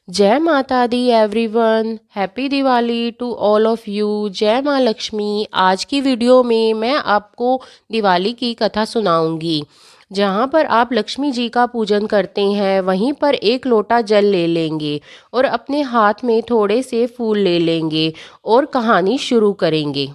जय माता दी everyone. Happy Diwali to all of you. जय माँ लक्ष्मी। आज की वीडियो में मैं आपको दिवाली की कथा सुनाऊंगी। जहाँ पर आप लक्ष्मी जी का पूजन करते हैं वहीं पर एक लोटा जल ले लेंगे और अपने हाथ में थोड़े से फूल ले लेंगे और कहानी शुरू करेंगे।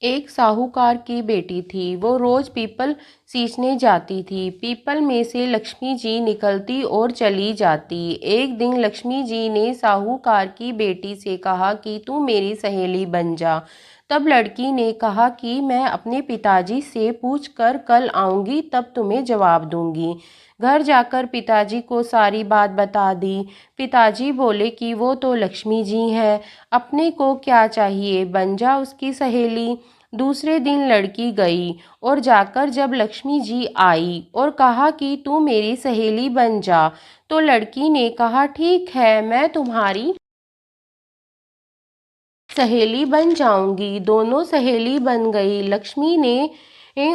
एक साहूकार की बेटी थी। वो रोज पीपल सींचने जाती थी। पीपल में से लक्ष्मी जी निकलती और चली जाती। एक दिन लक्ष्मी जी ने साहूकार की बेटी से कहा कि तू मेरी सहेली बन जा। तब लड़की ने कहा कि मैं अपने पिताजी से पूछ कर कल आऊंगी, तब तुम्हें जवाब दूंगी। घर जाकर पिताजी को सारी बात बता दी। पिताजी बोले कि वो तो लक्ष्मी जी हैं, अपने को क्या चाहिए, बन जा उसकी सहेली। दूसरे दिन लड़की गई और जाकर जब लक्ष्मी जी आई और कहा कि तू मेरी सहेली बन जा, तो लड़की ने कहा ठीक है, मैं तुम्हारी सहेली बन जाऊंगी। दोनों सहेली बन गई। लक्ष्मी ने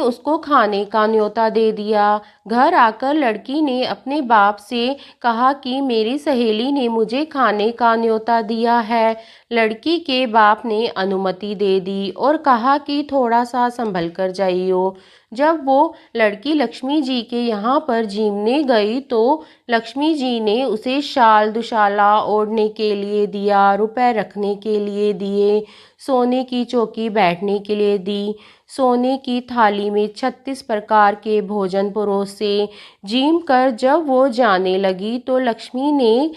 उसको खाने का न्योता दे दिया। घर आकर लड़की ने अपने बाप से कहा कि मेरी सहेली ने मुझे खाने का न्योता दिया है। लड़की के बाप ने अनुमति दे दी और कहा कि थोड़ा सा संभल कर जाइयो। जब वो लड़की लक्ष्मी जी के यहाँ पर जीमने गई तो लक्ष्मी जी ने उसे शाल दुशाला ओढ़ने के लिए दिया, रुपए रखने के लिए दिए, सोने की चौकी बैठने के लिए दी, सोने की थाली में 36 प्रकार के भोजन परोसे। जीम कर जब वो जाने लगी तो लक्ष्मी ने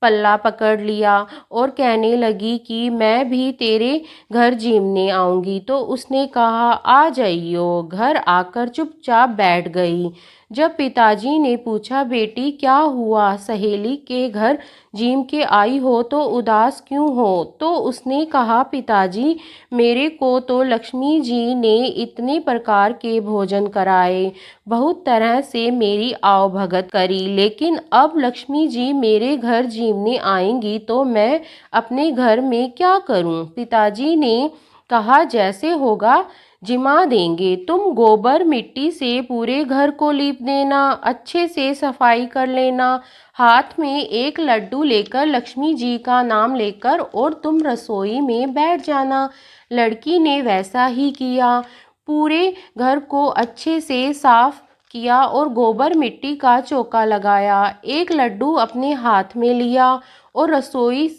पल्ला पकड़ लिया और कहने लगी कि मैं भी तेरे घर जीमने आऊंगी। तो उसने कहा आ जाइयो। घर आकर चुपचाप बैठ गई। जब पिताजी ने पूछा बेटी क्या हुआ, सहेली के घर जीम के आई हो तो उदास क्यों हो, तो उसने कहा पिताजी मेरे को तो लक्ष्मी जी ने इतने प्रकार के भोजन कराए, बहुत तरह से मेरी आवभगत करी, लेकिन अब लक्ष्मी जी मेरे घर जीमने आएंगी तो मैं अपने घर में क्या करूं। पिताजी ने कहा जैसे होगा जिमा देंगे। तुम गोबर मिट्टी से पूरे घर को लीप देना, अच्छे से सफाई कर लेना, हाथ में एक लड्डू लेकर लक्ष्मी जी का नाम लेकर और तुम रसोई में बैठ जाना। लड़की ने वैसा ही किया। पूरे घर को अच्छे से साफ किया और गोबर मिट्टी का चौका लगाया। एक लड्डू अपने हाथ में लिया और रसोई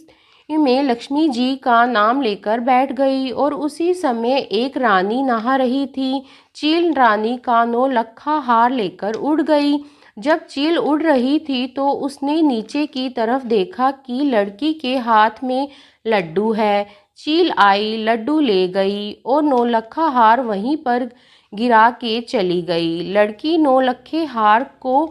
में लक्ष्मी जी का नाम लेकर बैठ गई। और उसी समय एक रानी नहा रही थी। चील रानी का 9 लखा हार लेकर उड़ गई। जब चील उड़ रही थी तो उसने नीचे की तरफ देखा कि लड़की के हाथ में लड्डू है। चील आई, लड्डू ले गई और 9 लखा हार वहीं पर गिरा के चली गई। लड़की 9 लखे हार को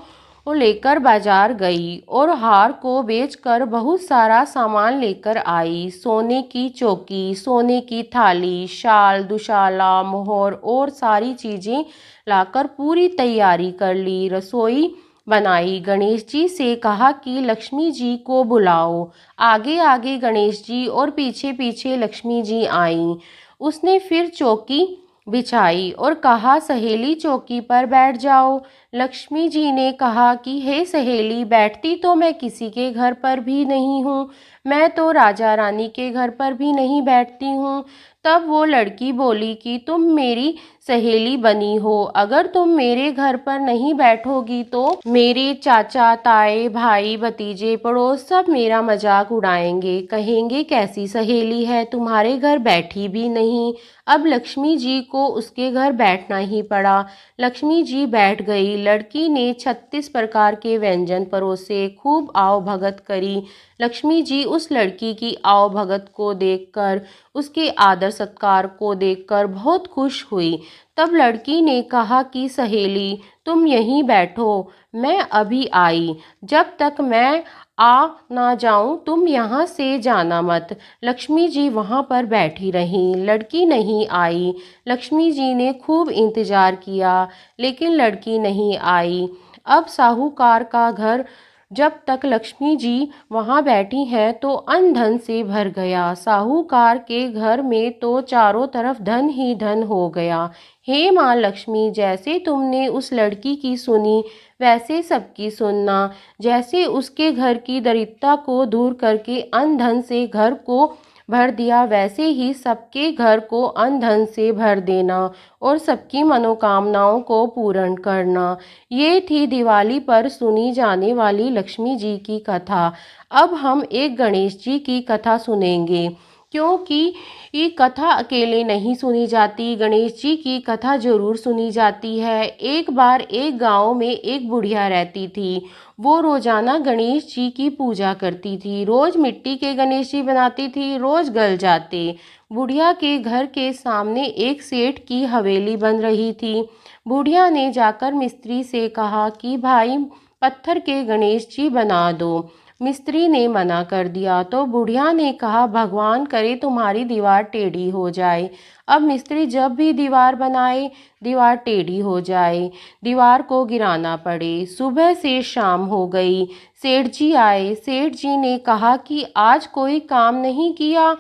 लेकर बाजार गई और हार को बेचकर बहुत सारा सामान लेकर आई। सोने की चौकी, सोने की थाली, शाल दुशाला, मोहर और सारी चीजें लाकर पूरी तैयारी कर ली। रसोई बनाई। गणेश जी से कहा कि लक्ष्मी जी को बुलाओ। आगे आगे गणेश जी और पीछे पीछे लक्ष्मी जी आईं। उसने फिर चौकी बिछाई और कहा सहेली चौकी पर बैठ जाओ। लक्ष्मी जी ने कहा कि हे सहेली, बैठती तो मैं किसी के घर पर भी नहीं हूँ, मैं तो राजा रानी के घर पर भी नहीं बैठती हूँ। तब वो लड़की बोली कि तुम मेरी सहेली बनी हो, अगर तुम मेरे घर पर नहीं बैठोगी तो मेरे चाचा ताए भाई भतीजे पड़ोस सब मेरा मजाक उड़ाएंगे, कहेंगे कैसी सहेली है, तुम्हारे घर बैठी भी नहीं। अब लक्ष्मी जी को उसके घर बैठना ही पड़ा। लक्ष्मी जी बैठ गई। लड़की ने 36 प्रकार के व्यंजन परोसे, खूब आव भगत करी। लक्ष्मी जी उस लड़की की आव भगत को देखकर, उसके आदर सत्कार को देखकर बहुत खुश हुई। तब लड़की ने कहा कि सहेली तुम यहीं बैठो, मैं अभी आई, जब तक मैं आ ना जाऊं तुम यहाँ से जाना मत। लक्ष्मी जी वहाँ पर बैठी रहीं। लड़की नहीं आई। लक्ष्मी जी ने खूब इंतजार किया लेकिन लड़की नहीं आई। अब साहूकार का घर जब तक लक्ष्मी जी वहाँ बैठी हैं तो अन्न धन से भर गया। साहूकार के घर में तो चारों तरफ धन ही धन हो गया। हे माँ लक्ष्मी, जैसे तुमने उस लड़की की सुनी वैसे सबकी सुनना। जैसे उसके घर की दरिद्रता को दूर करके अन्न धन से घर को भर दिया, वैसे ही सबके घर को अन्न धन से भर देना और सबकी मनोकामनाओं को पूर्ण करना। ये थी दिवाली पर सुनी जाने वाली लक्ष्मी जी की कथा। अब हम एक गणेश जी की कथा सुनेंगे, क्योंकि ये कथा अकेले नहीं सुनी जाती, गणेश जी की कथा जरूर सुनी जाती है। एक बार एक गांव में एक बुढ़िया रहती थी। वो रोजाना गणेश जी की पूजा करती थी। रोज मिट्टी के गणेश जी बनाती थी, रोज गल जाते। बुढ़िया के घर के सामने एक सेठ की हवेली बन रही थी। बुढ़िया ने जाकर मिस्त्री से कहा कि भाई पत्थर के गणेश जी बना दो। मिस्त्री ने मना कर दिया तो बुढ़िया ने कहा भगवान करे तुम्हारी दीवार टेढ़ी हो जाए। अब मिस्त्री जब भी दीवार बनाए दीवार टेढ़ी हो जाए, दीवार को गिराना पड़े। सुबह से शाम हो गई, सेठ जी आए। सेठ जी ने कहा कि आज कोई काम नहीं किया।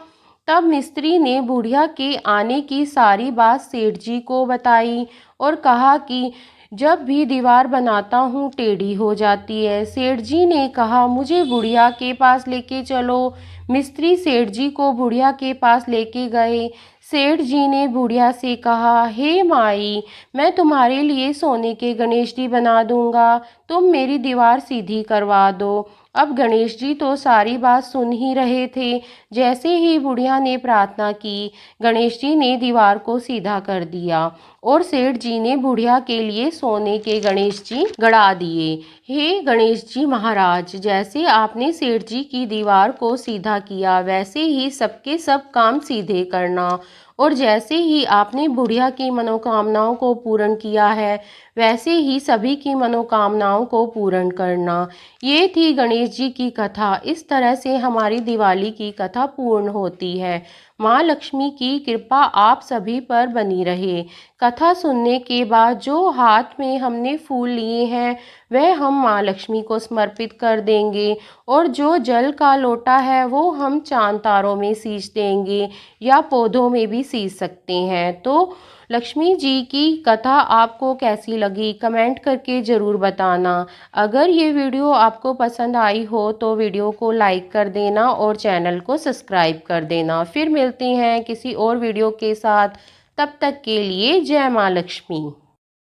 तब मिस्त्री ने बुढ़िया के आने की सारी बात सेठ जी को बताई और कहा कि जब भी दीवार बनाता हूँ टेढ़ी हो जाती है। सेठ जी ने कहा मुझे बुढ़िया के पास लेके चलो। मिस्त्री सेठ जी को बुढ़िया के पास लेके गए। सेठ जी ने बुढ़िया से कहा हे माई, मैं तुम्हारे लिए सोने के गणेश जी बना दूंगा, तुम मेरी दीवार सीधी करवा दो। अब गणेश जी तो सारी बात सुन ही रहे थे। जैसे ही बुढ़िया ने प्रार्थना की, गणेश जी ने दीवार को सीधा कर दिया और सेठ जी ने बुढ़िया के लिए सोने के गणेश जी गड़ा दिए। हे गणेश जी महाराज, जैसे आपने सेठ जी की दीवार को सीधा किया वैसे ही सबके सब काम सीधे करना, और जैसे ही आपने बुढ़िया की मनोकामनाओं को पूर्ण किया है वैसे ही सभी की मनोकामनाओं को पूर्ण करना। ये थी गणेश जी की कथा। इस तरह से हमारी दिवाली की कथा पूर्ण होती है। माँ लक्ष्मी की कृपा आप सभी पर बनी रहे। कथा सुनने के बाद जो हाथ में हमने फूल लिए हैं वह हम माँ लक्ष्मी को समर्पित कर देंगे, और जो जल का लोटा है वो हम चांद तारों में सींच देंगे या पौधों में भी सींच सकते हैं। तो लक्ष्मी जी की कथा आपको कैसी लगी कमेंट करके ज़रूर बताना। अगर ये वीडियो आपको पसंद आई हो तो वीडियो को लाइक कर देना और चैनल को सब्सक्राइब कर देना। फिर मिलते हैं किसी और वीडियो के साथ, तब तक के लिए जय माँ लक्ष्मी।